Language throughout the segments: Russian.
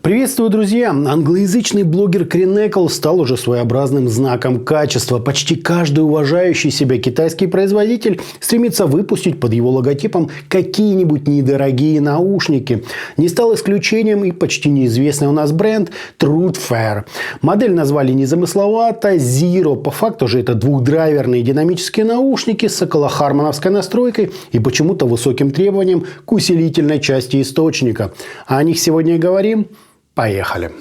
Приветствую, друзья! Англоязычный блогер Кринекл стал уже своеобразным знаком качества. Почти каждый уважающий себя китайский производитель стремится выпустить под его логотипом какие-нибудь недорогие наушники. Не стал исключением и почти неизвестный у нас бренд Truth Fair. Модель назвали незамысловато Zero. По факту же это двухдрайверные динамические наушники с околохармоновской настройкой и почему-то высоким требованием к усилительной части источника. О них сегодня и говорим. Поехали!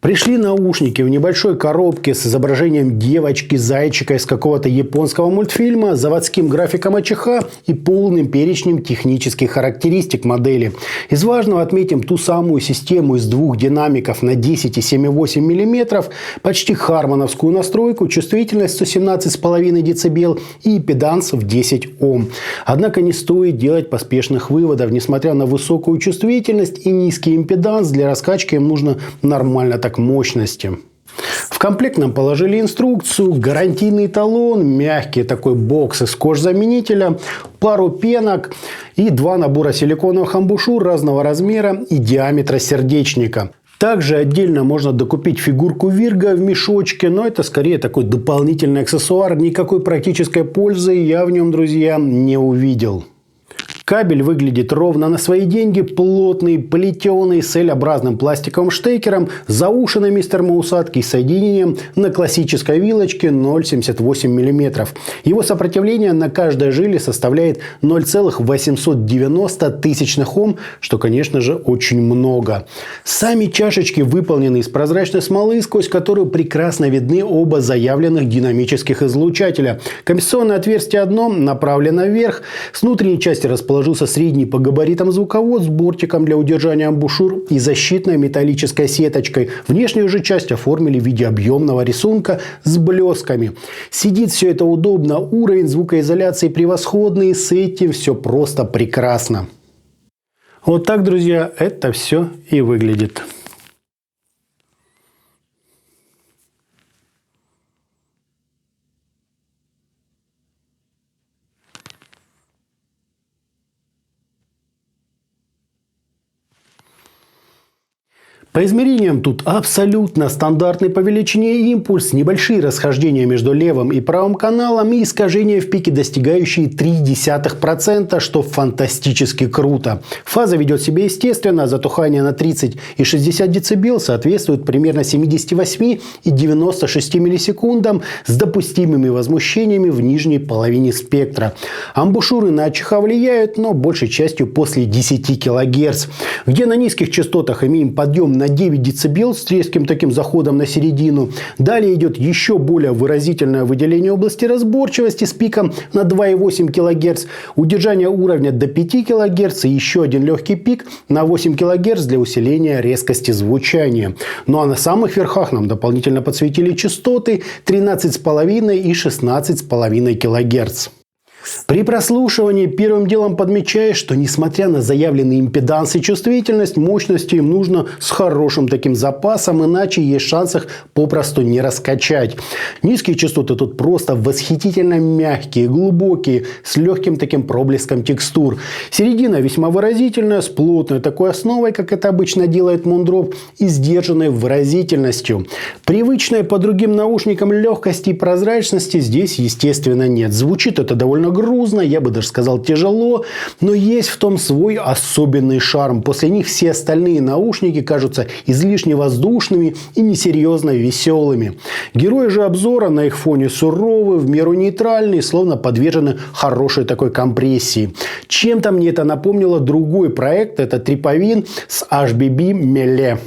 Пришли наушники в небольшой коробке с изображением девочки-зайчика из какого-то японского мультфильма, заводским графиком АЧХ и полным перечнем технических характеристик модели. Из важного отметим ту самую систему из двух динамиков на 10 и 7,8 мм, почти хармоновскую настройку, чувствительность 117,5 дБ и импеданс в 10 Ом. Однако не стоит делать поспешных выводов. Несмотря на высокую чувствительность и низкий импеданс, для раскачки им нужно нормально так мощности. В комплект нам положили инструкцию, гарантийный талон, мягкий такой бокс из кожзаменителя, пару пенок и два набора силиконовых амбушюр разного размера и диаметра сердечника. Также отдельно можно докупить фигурку Вирга в мешочке, но это скорее такой дополнительный аксессуар. Никакой практической пользы я в нем, друзья, не увидел. Кабель выглядит ровно на свои деньги, плотный, плетеный, с L-образным пластиковым штекером, заушенными с термоусадкой, соединением на классической вилочке 0,78 мм. Его сопротивление на каждой жиле составляет 0,890 тысячных Ом, что, конечно же, очень много. Сами чашечки выполнены из прозрачной смолы, сквозь которую прекрасно видны оба заявленных динамических излучателя. Компенсационное отверстие одно направлено вверх, с внутренней части расположился средний по габаритам звуковод с бортиком для удержания амбушюр и защитной металлической сеточкой. Внешнюю же часть оформили в виде объемного рисунка с блесками. Сидит все это удобно, уровень звукоизоляции превосходный, с этим все просто прекрасно. Вот так, друзья, это все и выглядит. По измерениям тут абсолютно стандартный по величине импульс, небольшие расхождения между левым и правым каналом и искажения в пике, достигающие 0,3%, что фантастически круто. Фаза ведет себя естественно, затухание на 30 и 60 дБ соответствует примерно 78 и 96 миллисекундам с допустимыми возмущениями в нижней половине спектра. Амбушюры на АЧХ влияют, но большей частью после 10 кГц, где на низких частотах имеем подъем на 9 дБ с резким таким заходом на середину. Далее идет еще более выразительное выделение области разборчивости с пиком на 2,8 кГц, удержание уровня до 5 кГц и еще один легкий пик на 8 кГц для усиления резкости звучания. Ну а на самых верхах нам дополнительно подсветили частоты 13,5 и 16,5 кГц. При прослушивании первым делом подмечаешь, что несмотря на заявленный импеданс и чувствительность, мощности им нужно с хорошим таким запасом, иначе есть шанс их попросту не раскачать. Низкие частоты тут просто восхитительно мягкие, глубокие, с легким таким проблеском текстур. Середина весьма выразительная, с плотной такой основой, как это обычно делает Moondrop, и сдержанной выразительностью. Привычной по другим наушникам легкости и прозрачности здесь, естественно, нет. Звучит это довольно грузно, я бы даже сказал тяжело, но есть в том свой особенный шарм. После них все остальные наушники кажутся излишне воздушными и несерьезно веселыми. Герои же обзора на их фоне суровы, в меру нейтральные, словно подвержены хорошей такой компрессии. Чем-то мне это напомнило другой проект, это Триповин с HBB Melee.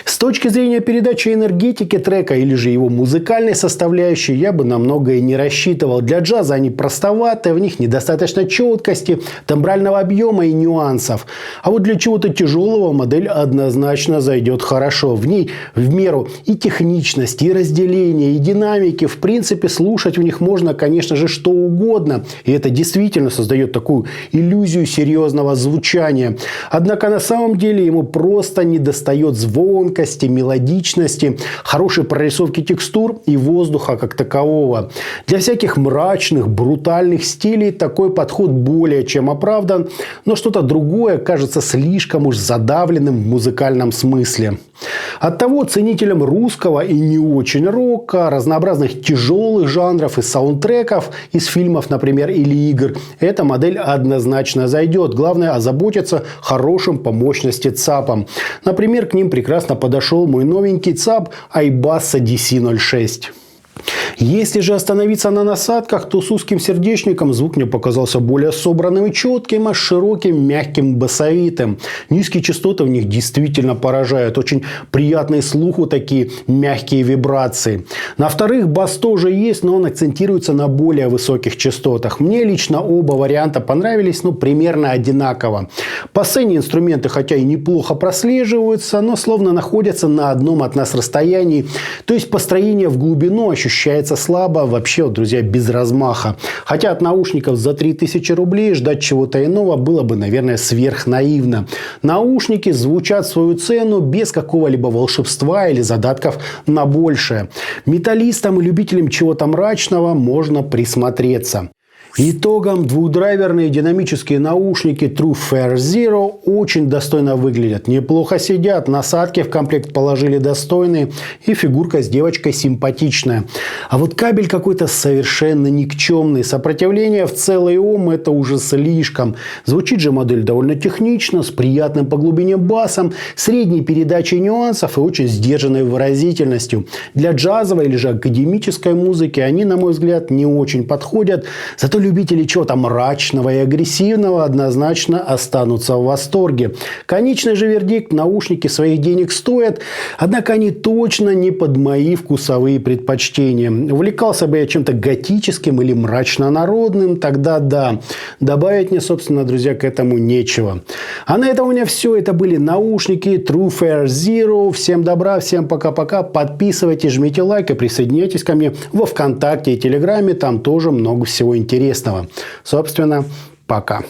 С точки зрения передачи энергетики трека или же его музыкальной составляющей я бы на многое не рассчитывал. Для джаза они простоваты, в них недостаточно четкости, тембрального объема и нюансов. А вот для чего-то тяжелого модель однозначно зайдет хорошо. В ней в меру и техничности, и разделения, и динамики. В принципе, слушать в них можно, конечно же, что угодно. И это действительно создает такую иллюзию серьезного звучания. Однако на самом деле ему просто недостает звука, тонкости, мелодичности, хорошей прорисовки текстур и воздуха как такового. Для всяких мрачных, брутальных стилей такой подход более чем оправдан, но что-то другое кажется слишком уж задавленным в музыкальном смысле. Оттого ценителям русского и не очень рока, разнообразных тяжелых жанров и саундтреков из фильмов, например, или игр, эта модель однозначно зайдет. Главное озаботиться хорошим по мощности ЦАПом. Например, к ним прекрасно подошел мой новенький ЦАП Айбасса DC06. Если же остановиться на насадках, то с узким сердечником звук мне показался более собранным и четким, а с широким, мягким, басовитым. Низкие частоты в них действительно поражают. Очень приятные слуху такие мягкие вибрации. На вторых бас тоже есть, но он акцентируется на более высоких частотах. Мне лично оба варианта понравились, примерно одинаково. По сцене инструменты хотя и неплохо прослеживаются, но словно находятся на одном от нас расстоянии. То есть построение в глубину ощущается слабо, вообще, друзья, без размаха. Хотя от наушников за 3000 рублей ждать чего-то иного было бы, наверное, сверхнаивно. Наушники звучат свою цену без какого-либо волшебства или задатков на большее. Металлистам и любителям чего-то мрачного можно присмотреться. Итогом двухдрайверные динамические наушники True Fair Zero очень достойно выглядят. Неплохо сидят, насадки в комплект положили достойные и фигурка с девочкой симпатичная. А вот кабель какой-то совершенно никчемный. Сопротивление в целый ом это уже слишком. Звучит же модель довольно технично, с приятным по глубине басом, средней передачей нюансов и очень сдержанной выразительностью. Для джазовой или же академической музыки они, на мой взгляд, не очень подходят. Зато любители чего-то мрачного и агрессивного однозначно останутся в восторге. Конечный же вердикт: наушники своих денег стоят, однако они точно не под мои вкусовые предпочтения. Увлекался бы я чем-то готическим или мрачно-народным, тогда да. Добавить мне, собственно, друзья, к этому нечего. А на этом у меня все. Это были наушники True Fair Zero. Всем добра, всем пока-пока. Подписывайтесь, жмите лайк и присоединяйтесь ко мне во ВКонтакте и Телеграме. Там тоже много всего интересного. Собственно, пока.